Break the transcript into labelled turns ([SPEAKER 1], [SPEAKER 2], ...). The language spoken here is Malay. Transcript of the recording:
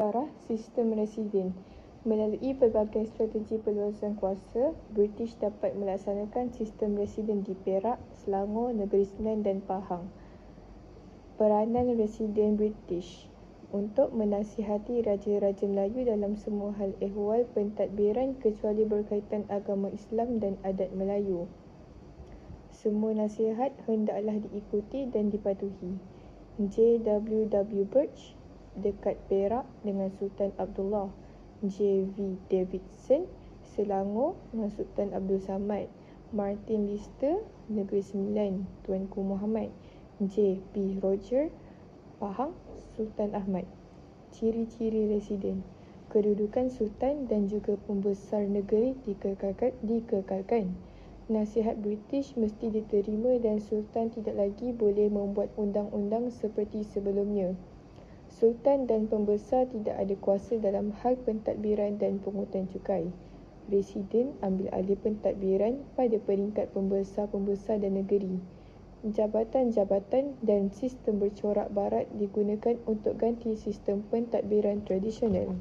[SPEAKER 1] sejarah sistem residen. Melalui pelbagai strategi perluasan kuasa, British dapat melaksanakan sistem residen di Perak, Selangor, Negeri Sembilan dan Pahang. Peranan residen British untuk menasihati Raja-Raja Melayu dalam semua hal ehwal pentadbiran kecuali berkaitan agama Islam dan adat Melayu. Semua nasihat hendaklah diikuti dan dipatuhi. J.W.W. Birch dekat Perak dengan Sultan Abdullah. J.V. Davidson, Selangor dengan Sultan Abdul Samad. Martin Lister, Negeri Sembilan, Tuanku Muhammad. J.P. Roger, Pahang, Sultan Ahmad. Ciri-ciri residen. Kedudukan Sultan dan juga pembesar negeri dikekalkan. Nasihat British mesti diterima dan Sultan tidak lagi boleh membuat undang-undang seperti sebelumnya. Sultan dan pembesar tidak ada kuasa dalam hal pentadbiran dan pungutan cukai. Residen ambil alih pentadbiran pada peringkat pembesar-pembesar dan negeri. Jabatan-jabatan dan sistem bercorak barat digunakan untuk ganti sistem pentadbiran tradisional.